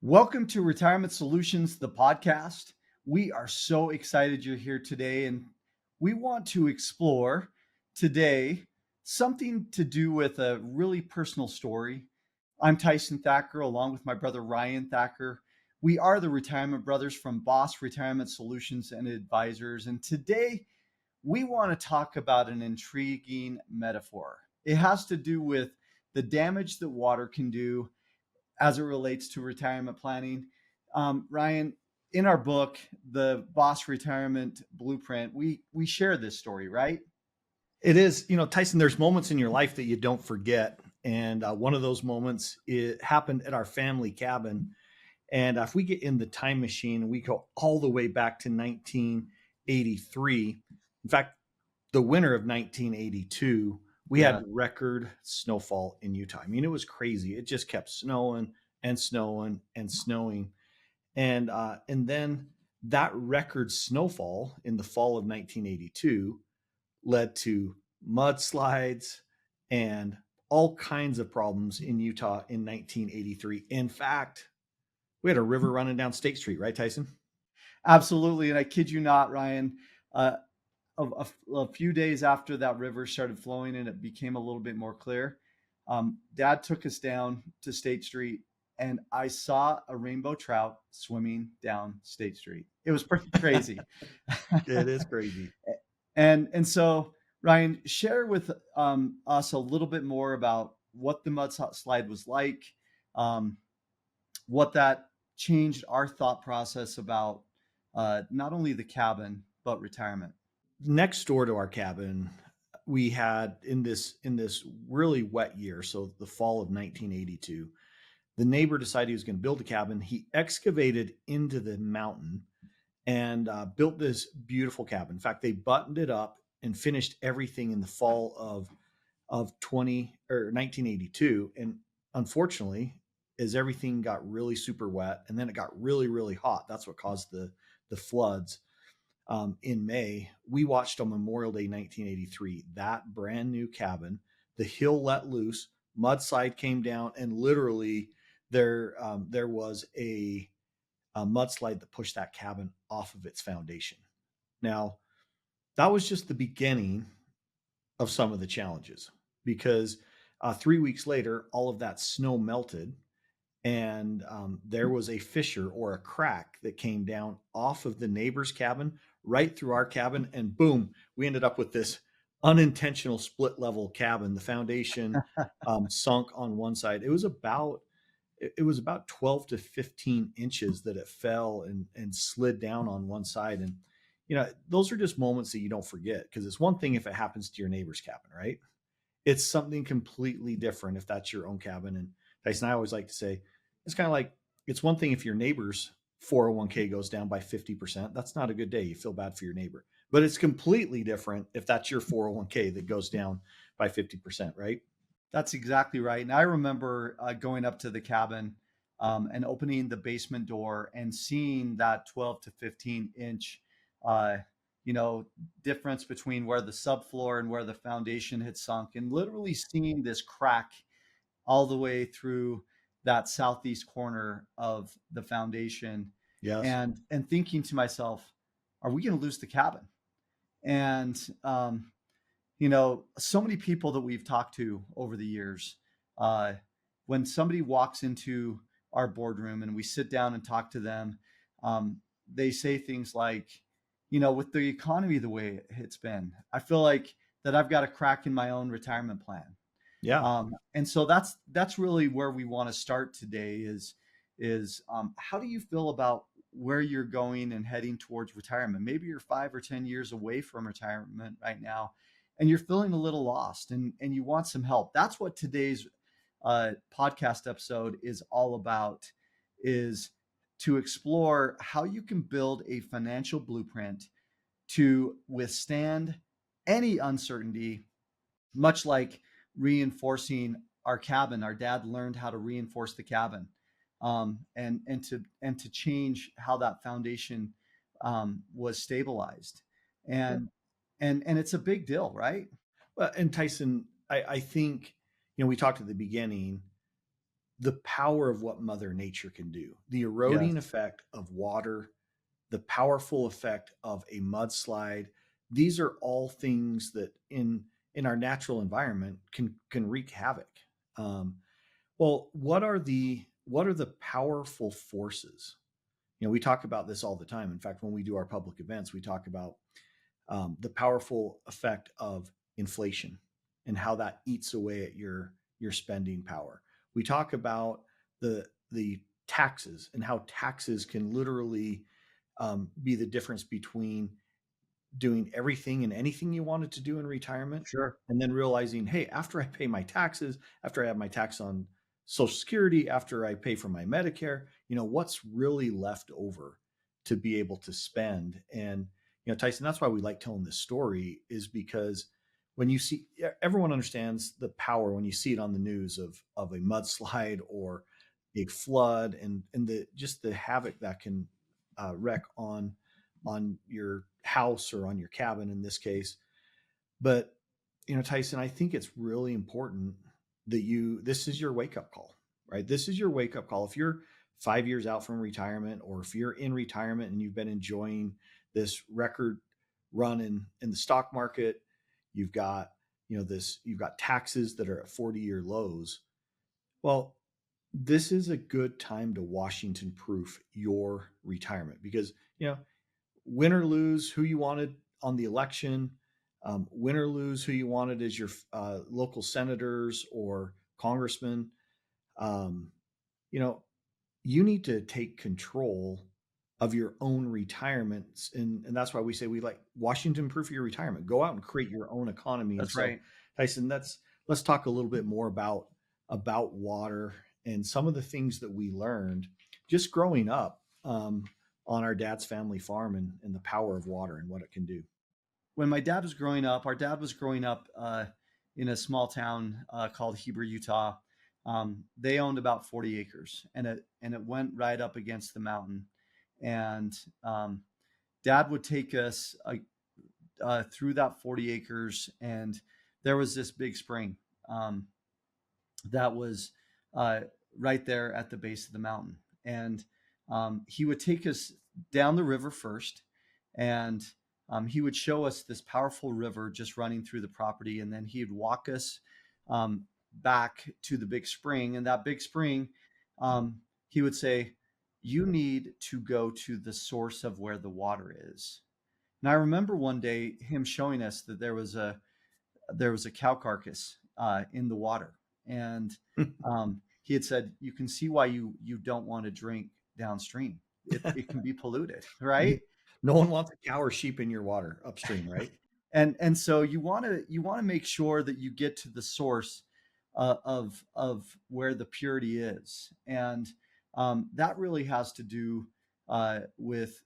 Welcome to Retirement Solutions, the podcast. We are so excited you're here today, and we want to explore today something to do with a really personal story. I'm Tyson Thacker, along with my brother Ryan Thacker. We are the retirement brothers from B.O.S.S Retirement Solutions and Advisors, and today we want to talk about an intriguing metaphor. It has to do with the damage that water can do as it relates to retirement planning. Ryan, in our book, the Boss Retirement Blueprint, we share this story, right? It is, Tyson, there's moments in your life that you don't forget. And one of those moments, it happened at our family cabin. And if we get in the time machine, we go all the way back to 1983. In fact, the winter of 1982, we Yeah. had record snowfall in Utah. I mean, it was crazy. It just kept snowing and snowing and snowing. And then that record snowfall in the fall of 1982 led to mudslides and all kinds of problems in Utah in 1983. In fact, we had a river running down State Street, right, Tyson? Absolutely. And I kid you not, Ryan, uh, a few days after that river started flowing and it became a little bit more clear, Dad took us down to State Street and I saw a rainbow trout swimming down State Street. It was pretty crazy. It is crazy. And so, Ryan, share with us a little bit more about what the mudslide was like, um, what that changed our thought process about not only the cabin but retirement. Next door to our cabin, we had in this really wet year, so the fall of 1982, the neighbor decided he was going to build a cabin. He excavated into the mountain and built this beautiful cabin. In fact, they buttoned it up and finished everything in the fall of 20 or 1982. And unfortunately, as everything got really super wet and then it got really, really hot, that's what caused the floods in May. We watched on Memorial Day 1983 that brand new cabin, the hill let loose, mudslide came down, and literally there was a mudslide that pushed that cabin off of its foundation. Now, that was just the beginning of some of the challenges because 3 weeks later, all of that snow melted and there was a fissure or a crack that came down off of the neighbor's cabin right through our cabin. And boom, we ended up with this unintentional split level cabin. The foundation sunk on one side. It was about 12 to 15 inches that it fell and slid down on one side. And, those are just moments that you don't forget because it's one thing if it happens to your neighbor's cabin, right? It's something completely different if that's your own cabin. And Tyson, I always like to say, it's kind of like it's one thing if your neighbor's 401k goes down by 50%. That's not a good day. You feel bad for your neighbor. But it's completely different if that's your 401k that goes down by 50%, right? That's exactly right. And I remember going up to the cabin and opening the basement door and seeing that 12 to 15 inch, uh, you know, difference between where the subfloor and where the foundation had sunk, and literally seeing this crack all the way through that southeast corner of the foundation, Yes. and thinking to myself, are we going to lose the cabin? And so many people that we've talked to over the years, uh, when somebody walks into our boardroom and we sit down and talk to them, um, they say things like, with the economy the way it's been, I feel like that I've got a crack in my own retirement plan. Yeah. And so that's really where we want to start today is how do you feel about where you're going and heading towards retirement? Maybe you're 5 or 10 years away from retirement right now, and you're feeling a little lost and you want some help. That's what today's podcast episode is all about, is to explore how you can build a financial blueprint to withstand any uncertainty, much like reinforcing our cabin. Our dad learned how to reinforce the cabin, and to change how that foundation was stabilized, Yeah. and it's a big deal, right? Well, and Tyson, I think, we talked at the beginning, the power of what Mother Nature can do, the eroding Yes. effect of water, the powerful effect of a mudslide. These are all things that in our natural environment can wreak havoc. Um, well, what are the powerful forces? We talk about this all the time. In fact, when we do our public events, we talk about the powerful effect of inflation and how that eats away at your spending power. We talk about the taxes and how taxes can literally be the difference between doing everything and anything you wanted to do in retirement, Sure. and then realizing, hey, after I pay my taxes, after I have my tax on Social Security, after I pay for my Medicare, what's really left over to be able to spend. And Tyson, that's why we like telling this story, is because when you see, everyone understands the power when you see it on the news of a mudslide or a flood, and the just the havoc that can wreak on your house or on your cabin in this case. But Tyson, I think it's really important that this is your wake up call, right? This is your wake up call. If you're 5 years out from retirement, or if you're in retirement and you've been enjoying this record run in the stock market, you've got you've got taxes that are at 40-year lows. Well, this is a good time to Washington proof your retirement, because win or lose who you wanted on the election, win or lose who you wanted as your local senators or congressmen, um, you know, you need to take control of your own retirements. And that's why we say we like Washington proof your retirement. Go out and create your own economy. And That's so, right. Tyson, let's talk a little bit more about water and some of the things that we learned just growing up on our dad's family farm, and the power of water and what it can do. When my dad was growing up, our dad was growing up in a small town called Heber, Utah. They owned about 40 acres, and it went right up against the mountain. And Dad would take us through that 40 acres, and there was this big spring um, that was uh, right there at the base of the mountain. And he would take us down the river first, and he would show us this powerful river just running through the property. And then he'd walk us um, back to the big spring. And that big spring, um, he would say, "You need to go to the source of where the water is." And I remember one day him showing us that there was a cow carcass in the water, and he had said, "You can see why you don't want to drink downstream. It can be polluted, right?" No one wants a cow or sheep in your water upstream, right? And so you want to make sure that you get to the source of where the purity is, and that really has to do with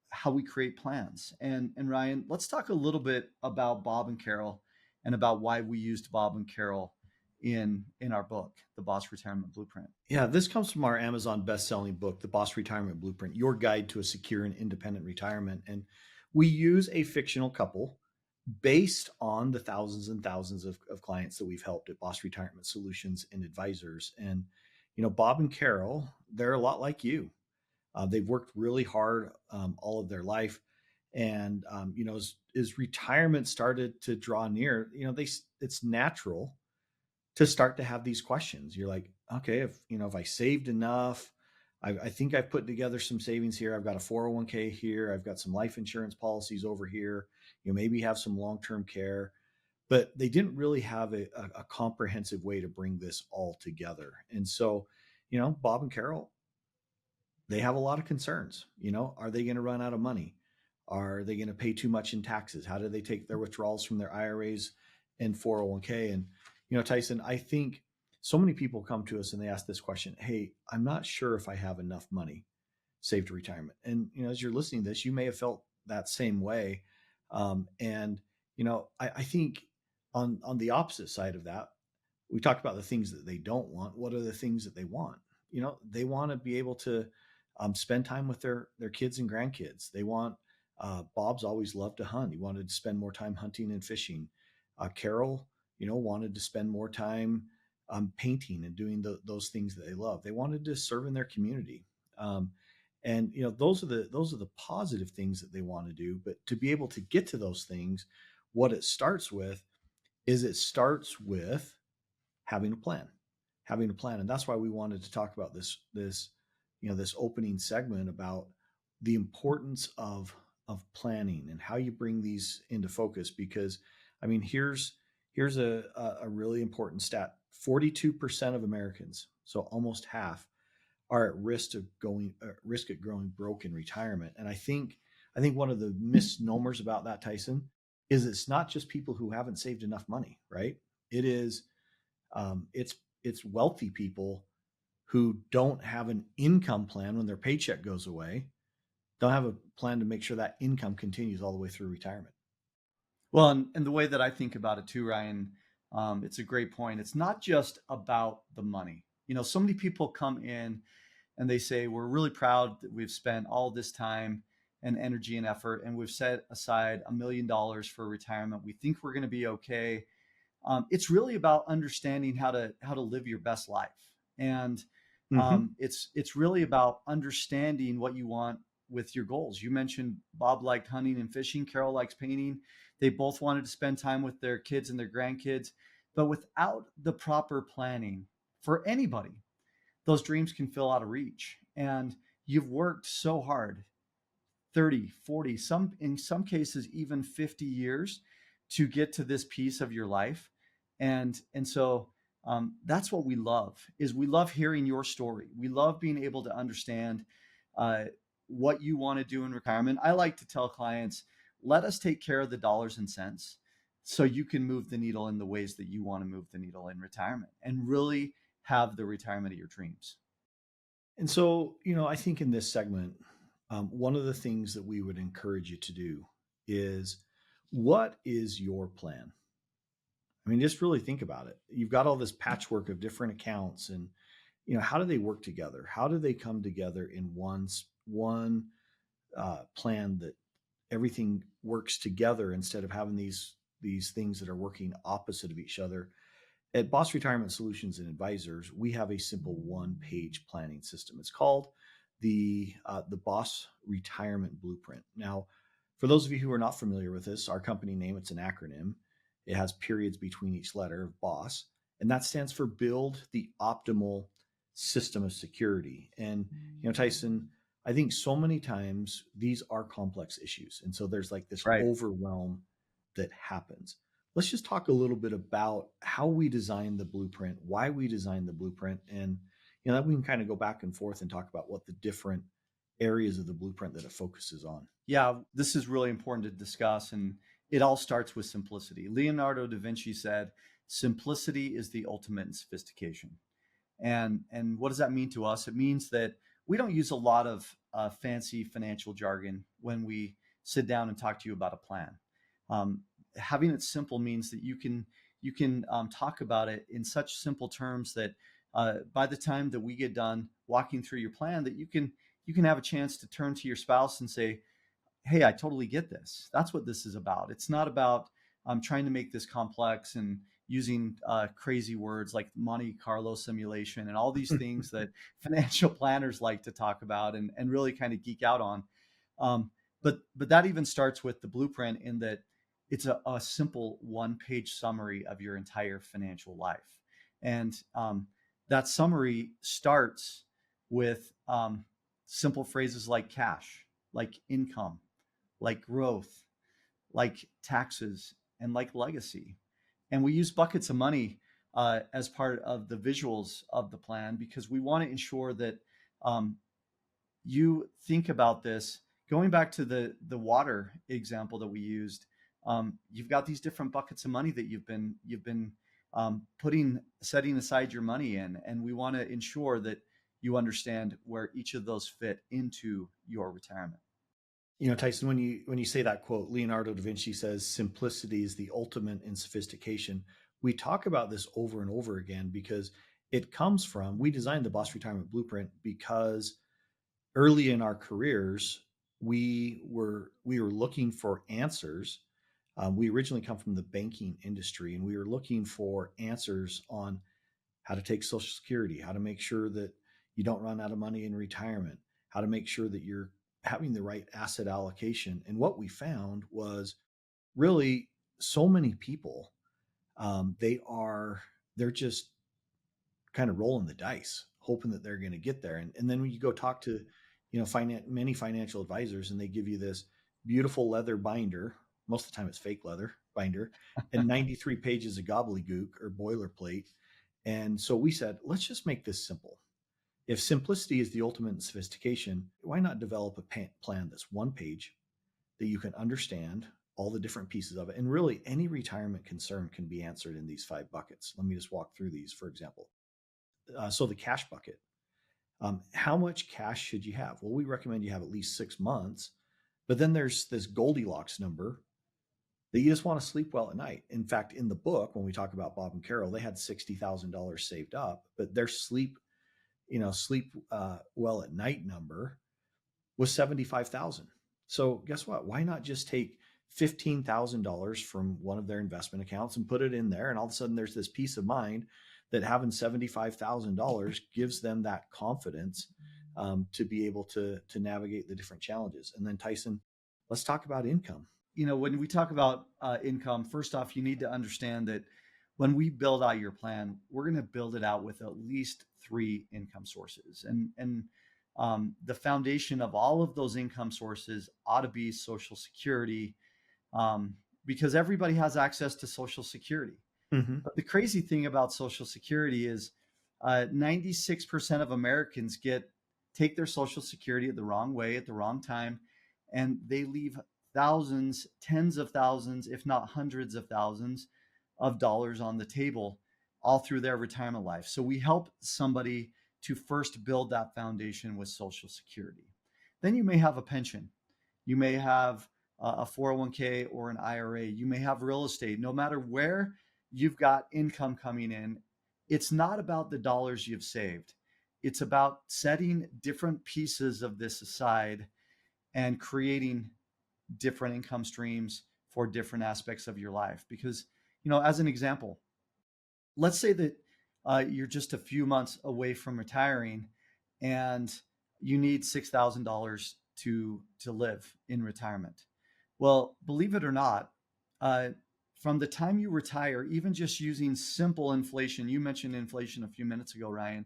how we create plans. And Ryan, let's talk a little bit about Bob and Carol, and about why we used Bob and Carol in our book, The Boss Retirement Blueprint. Yeah, this comes from our Amazon best-selling book, The Boss Retirement Blueprint, Your Guide to a Secure and Independent Retirement. And we use a fictional couple based on the thousands and thousands of clients that we've helped at Boss Retirement Solutions and Advisors. And, Bob and Carol, they're a lot like you. They've worked really hard all of their life. And, as retirement started to draw near, it's natural to start to have these questions. You're like, okay, if I saved enough, I think I've put together some savings here. I've got a 401k here. I've got some life insurance policies over here. Maybe have some long-term care, but they didn't really have a comprehensive way to bring this all together. And so, Bob and Carol, they have a lot of concerns. Are they going to run out of money? Are they going to pay too much in taxes? How do they take their withdrawals from their IRAs and 401k? And, Tyson, I think so many people come to us and they ask this question: hey, I'm not sure if I have enough money saved to retirement. And, as you're listening to this, you may have felt that same way. And, I think on the opposite side of that, we talked about the things that they don't want. What are the things that they want? They want to be able to spend time with their kids and grandkids. They want Bob's always loved to hunt. He wanted to spend more time hunting and fishing. Carol, wanted to spend more time painting and doing those things that they love. They wanted to serve in their community. Um, and those are the positive things that they want to do. But to be able to get to those things, what it starts with is it starts with having a plan, having a plan. And that's why we wanted to talk about this opening segment about the importance of planning and how you bring these into focus. Because I mean, here's a really important stat. 42% of Americans, so almost half, are at risk of growing broke in retirement. And I think one of the misnomers about that, Tyson, is it's not just people who haven't saved enough money, right? It is it's wealthy people who don't have an income plan when their paycheck goes away, don't have a plan to make sure that income continues all the way through retirement. Well, and the way that I think about it too, Ryan, it's a great point. It's not just about the money. So many people come in and they say, we're really proud that we've spent all this time and energy and effort, and we've set aside $1 million for retirement. We think we're going to be okay. It's really about understanding how to live your best life, and Mm-hmm. it's really about understanding what you want with your goals. You mentioned Bob liked hunting and fishing. Carol likes painting. They both wanted to spend time with their kids and their grandkids, but without the proper planning for anybody, those dreams can feel out of reach. And you've worked so hard, 30, 40, in some cases even 50 years to get to this piece of your life. And so that's what we love, is we love hearing your story. We love being able to understand uh, what you want to do in retirement. I like to tell clients, let us take care of the dollars and cents so you can move the needle in the ways that you want to move the needle in retirement and really have the retirement of your dreams. And so, I think in this segment, one of the things that we would encourage you to do is, what is your plan? I mean, just really think about it. You've got all this patchwork of different accounts, and how do they work together? How do they come together in one plan that everything works together instead of having these things that are working opposite of each other? At Boss Retirement Solutions and Advisors, we have a simple one-page planning system. It's called the Boss Retirement Blueprint. Now, for those of you who are not familiar with this, our company name, it's an acronym. It has periods between each letter of BOSS, and that stands for Build the Optimal System of Security. And Tyson, I think so many times these are complex issues, and so there's like this Right. overwhelm that happens. Let's just talk a little bit about how we designed the blueprint, why we designed the blueprint, and that we can kind of go back and forth and talk about what the different areas of the blueprint that it focuses on. Yeah, this is really important to discuss. And it all starts with simplicity. Leonardo da Vinci said, simplicity is the ultimate in sophistication. And what does that mean to us? It means that we don't use a lot of fancy financial jargon when we sit down and talk to you about a plan. Um, Having it simple means that you can talk about it in such simple terms that by the time that we get done walking through your plan, that you can have a chance to turn to your spouse and say, hey, I totally get this. That's what this is about. It's not about trying to make this complex and using crazy words like Monte Carlo simulation and all these things that financial planners like to talk about and really kind of geek out on. But that even starts with the blueprint, in that it's a simple one-page summary of your entire financial life. And that summary starts with simple phrases like cash, like income, like growth, like taxes, and like legacy. And we use buckets of money as part of the visuals of the plan, because we want to ensure that um, you think about this. Going back to the water example that we used, you've got these different buckets of money that you've been putting setting aside your money in, and we want to ensure that you understand where each of those fit into your retirement. Tyson, when you say that quote, Leonardo da Vinci says simplicity is the ultimate in sophistication. We talk about this over and over again because it comes from, we designed the Boss Retirement Blueprint because early in our careers, we were looking for answers. We originally come from the banking industry, and we were looking for answers on how to take Social Security, how to make sure that you don't run out of money in retirement, how to make sure that you're having the right asset allocation. And what we found was really so many people, they're just kind of rolling the dice, hoping that they're going to get there. And then when you go talk to, many financial advisors, and they give you this beautiful leather binder, most of the time it's fake leather binder, and 93 pages of gobbledygook or boilerplate. And so we said, let's just make this simple. If simplicity is the ultimate in sophistication, why not develop a plan that's one page that you can understand all the different pieces of it? And really, any retirement concern can be answered in these 5 buckets. Let me just walk through these, for example. So the cash bucket, how much cash should you have? Well, we recommend you have at least 6 months, but then there's this Goldilocks number that you just want to sleep well at night. In fact, in the book, when we talk about Bob and Carol, they had $60,000 saved up, but their sleep well at night number was 75,000. So guess what? Why not just take $15,000 from one of their investment accounts and put it in there? And all of a sudden there's this peace of mind that having $75,000 gives them that confidence to be able to navigate the different challenges. And then Tyson, let's talk about income. When we talk about income, first off, you need to understand that when we build out your plan, we're going to build it out with at least 3 income sources. And the foundation of all of those income sources ought to be Social Security, because everybody has access to Social Security. Mm-hmm. But the crazy thing about Social Security is 96% of Americans take their Social Security the wrong way at the wrong time, and they leave thousands, tens of thousands, if not hundreds of thousands of dollars on the table all through their retirement life. So we help somebody to first build that foundation with Social Security. Then you may have a pension. You may have a 401k or an IRA. You may have real estate. No matter where you've got income coming in, it's not about the dollars you've saved. It's about setting different pieces of this aside and creating different income streams for different aspects of your life. Because, as an example, let's say that you're just a few months away from retiring and you need $6,000 to live in retirement. Well, believe it or not, from the time you retire, even just using simple inflation, you mentioned inflation a few minutes ago, Ryan,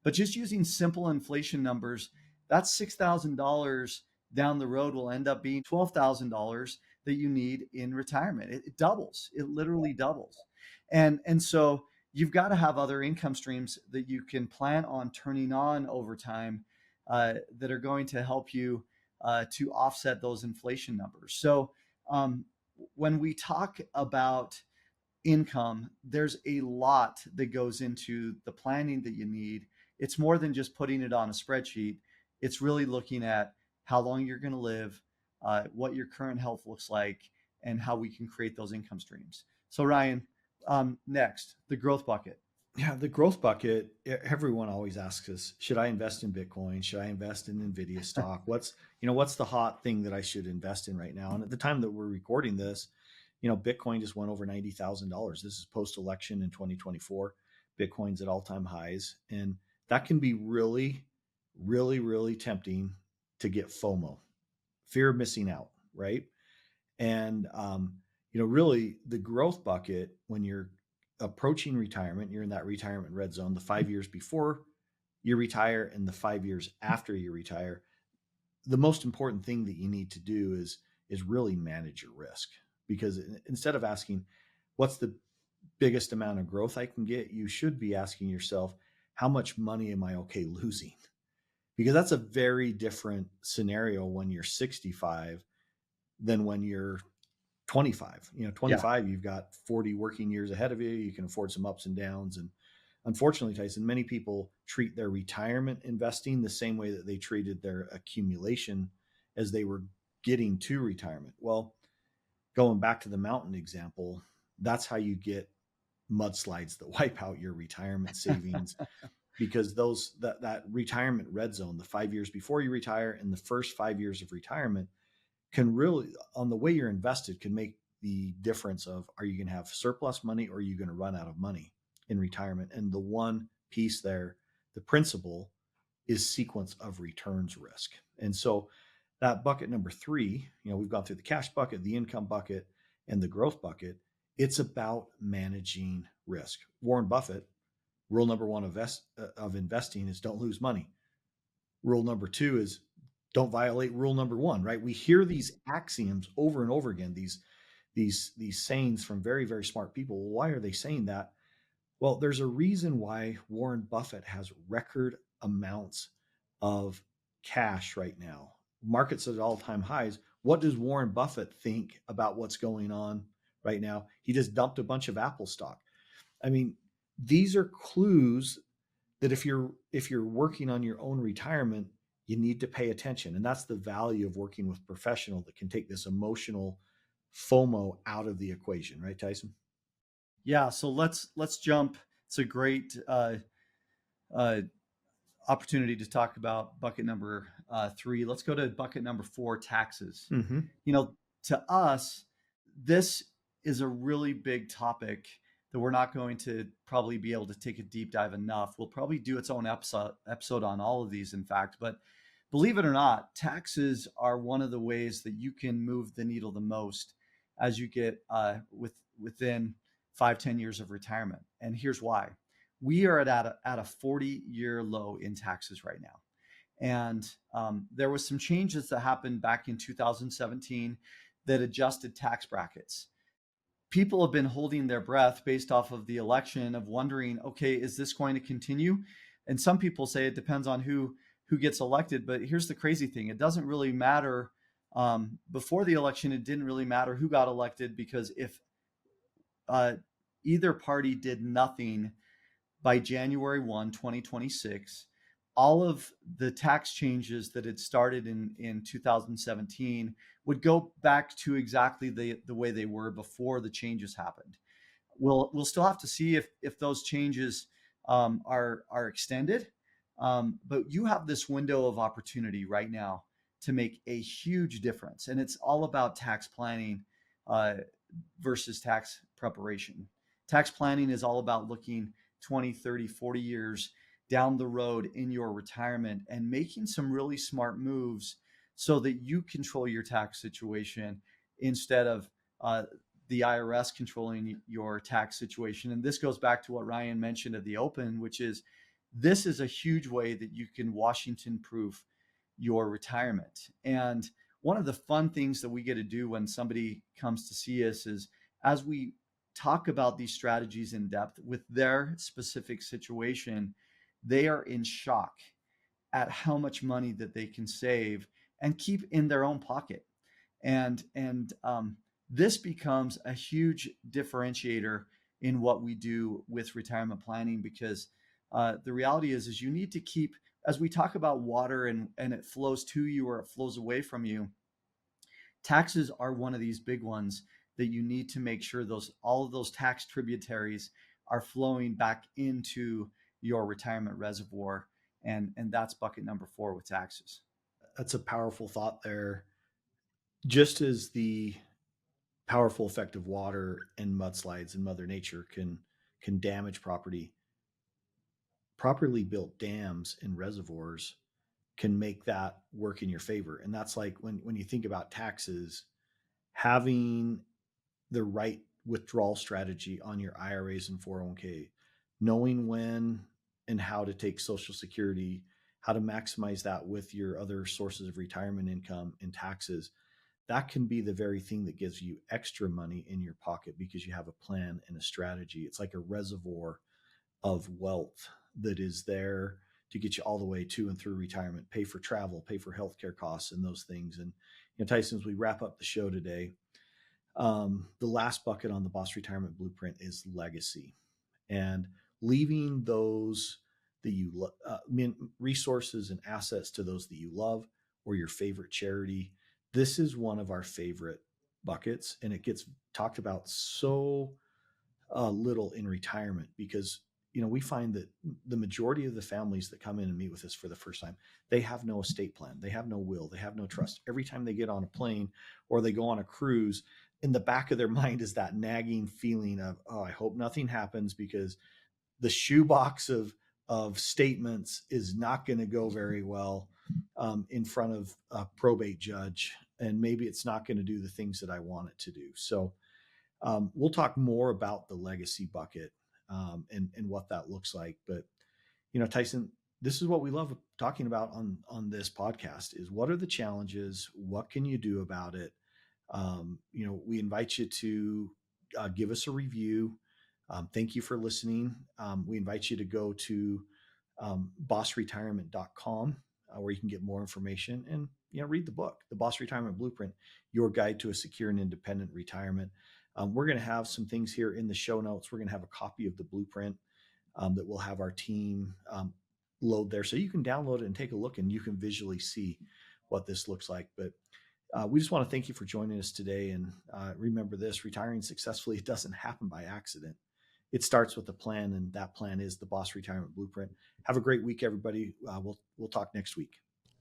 but just using simple inflation numbers, that $6,000 down the road will end up being $12,000 that you need in retirement. It doubles. It literally doubles. And so you've got to have other income streams that you can plan on turning on over time that are going to help you to offset those inflation numbers. So when we talk about income, there's a lot that goes into the planning that you need. It's more than just putting it on a spreadsheet. It's really looking at how long you're going to live, what your current health looks like, and how we can create those income streams. So Ryan, next, the growth bucket. Yeah, the growth bucket, everyone always asks us, should I invest in Bitcoin? Should I invest in Nvidia stock? What's the hot thing that I should invest in right now? And at the time that we're recording this, Bitcoin just went over $90,000. This is post-election in 2024. Bitcoin's at all-time highs. And that can be really, really, really tempting to get FOMO, fear of missing out, right? And, really the growth bucket, when you're approaching retirement, you're in that retirement red zone, the 5 years before you retire and the 5 years after you retire, the most important thing that you need to do is really manage your risk. Because instead of asking, what's the biggest amount of growth I can get, you should be asking yourself, how much money am I okay losing? Because that's a very different scenario when you're 65 than when you're 25. 25, You've got 40 working years ahead of you. You can afford some ups and downs. And unfortunately, Tyson, many people treat their retirement investing the same way that they treated their accumulation as they were getting to retirement. Well, going back to the mountain example, that's how you get mudslides that wipe out your retirement savings. Because that retirement red zone, the 5 years before you retire and the first 5 years of retirement, can really, on the way you're invested, can make the difference of, are you going to have surplus money or are you going to run out of money? in retirement. And the one piece there, the principle, is sequence of returns risk. And so that bucket number three, we've gone through the cash bucket, the income bucket, and the growth bucket. It's about managing risk. Warren Buffett, rule number one of investing is don't lose money. Rule number two is don't violate rule number one, right? We hear these axioms over and over again, these sayings from very, very smart people. Why are they saying that? Well, there's a reason why Warren Buffett has record amounts of cash right now. Markets at all-time highs. What does Warren Buffett think about what's going on right now? He just dumped a bunch of Apple stock. I mean, these are clues that if you're working on your own retirement, you need to pay attention. And that's the value of working with professional that can take this emotional FOMO out of the equation, right, Tyson? Yeah, so let's jump. It's a great uh, opportunity to talk about bucket number three. Let's go to bucket number four, taxes. Mm-hmm. You know, to us, this is a really big topic that we're not going to probably be able to take a deep dive enough. We'll probably do its own episode on all of these, in fact. But believe it or not, taxes are one of the ways that you can move the needle the most as you get within 5-10 years of retirement. And here's why. We are at a 40-year low in taxes right now. And there was some changes that happened back in 2017 that adjusted tax brackets. People have been holding their breath based off of the election of wondering, okay, is this going to continue? And some people say it depends on who gets elected. But here's the crazy thing. It doesn't really matter. Before the election, it didn't really matter who got elected, because if either party did nothing by January 1, 2026, all of the tax changes that had started in 2017 would go back to exactly the way they were before the changes happened. We'll still have to see if those changes are extended, but you have this window of opportunity right now to make a huge difference, and it's all about tax planning uh, versus tax preparation. Tax planning is all about looking 20, 30, 40 years down the road in your retirement and making some really smart moves so that you control your tax situation instead of the IRS controlling your tax situation. And this goes back to what Ryan mentioned at the open, which is this is a huge way that you can Washington proof your retirement. And one of the fun things that we get to do when somebody comes to see us is, as we talk about these strategies in depth with their specific situation, they are in shock at how much money that they can save and keep in their own pocket. And this becomes a huge differentiator in what we do with retirement planning, because the reality is you need to keep, as we talk about water and it flows to you or it flows away from you, taxes are one of these big ones that you need to make sure all of those tax tributaries are flowing back into your retirement reservoir. And that's bucket number four with taxes. That's a powerful thought there. Just as the powerful effect of water and mudslides and Mother Nature can damage property, properly built dams and reservoirs can make that work in your favor. And that's like when you think about taxes, having the right withdrawal strategy on your IRAs and 401k, knowing when and how to take Social Security, how to maximize that with your other sources of retirement income and taxes, that can be the very thing that gives you extra money in your pocket because you have a plan and a strategy. It's like a reservoir of wealth that is there to get you all the way to and through retirement, pay for travel, pay for healthcare costs and those things. And Tyson, as we wrap up the show today, the last bucket on the B.O.S.S retirement blueprint is legacy, and leaving those that you resources and assets to those that you love or your favorite charity. This is one of our favorite buckets, and it gets talked about so little in retirement because we find that the majority of the families that come in and meet with us for the first time, they have no estate plan, they have no will, they have no trust. Every time they get on a plane or they go on a cruise, in the back of their mind is that nagging feeling of, oh, I hope nothing happens because the shoebox of statements is not going to go very well in front of a probate judge, and maybe it's not going to do the things that I want it to do. So we'll talk more about the legacy bucket and what that looks like. But Tyson, this is what we love talking about on this podcast: is what are the challenges? What can you do about it? We invite you to give us a review. Thank you for listening. We invite you to go to bossretirement.com where you can get more information and read the book, The Boss Retirement Blueprint, Your Guide to a Secure and Independent Retirement. We're going to have some things here in the show notes. We're going to have a copy of the blueprint that we'll have our team load there, so you can download it and take a look, and you can visually see what this looks like. But we just want to thank you for joining us today. And remember this: retiring successfully, it doesn't happen by accident. It starts with a plan, and that plan is the Boss Retirement Blueprint. Have a great week, everybody. We'll talk next week.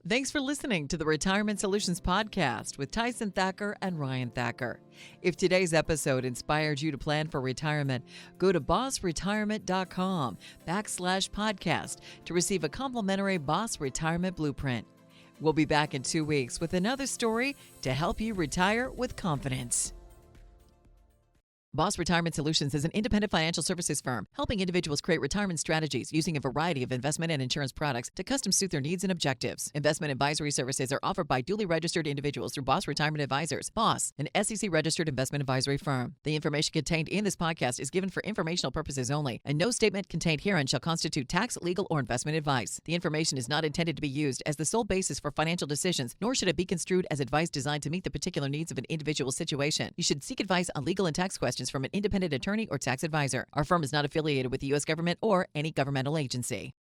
Thanks for listening to the Retirement Solutions Podcast with Tyson Thacker and Ryan Thacker. If today's episode inspired you to plan for retirement, go to bossretirement.com/podcast to receive a complimentary Boss Retirement Blueprint. We'll be back in 2 weeks with another story to help you retire with confidence. B.O.S.S Retirement Solutions is an independent financial services firm helping individuals create retirement strategies using a variety of investment and insurance products to custom suit their needs and objectives. Investment advisory services are offered by duly registered individuals through B.O.S.S Retirement Advisors, B.O.S., an SEC-registered investment advisory firm. The information contained in this podcast is given for informational purposes only, and no statement contained herein shall constitute tax, legal, or investment advice. The information is not intended to be used as the sole basis for financial decisions, nor should it be construed as advice designed to meet the particular needs of an individual situation. You should seek advice on legal and tax questions from an independent attorney or tax advisor. Our firm is not affiliated with the U.S. government or any governmental agency.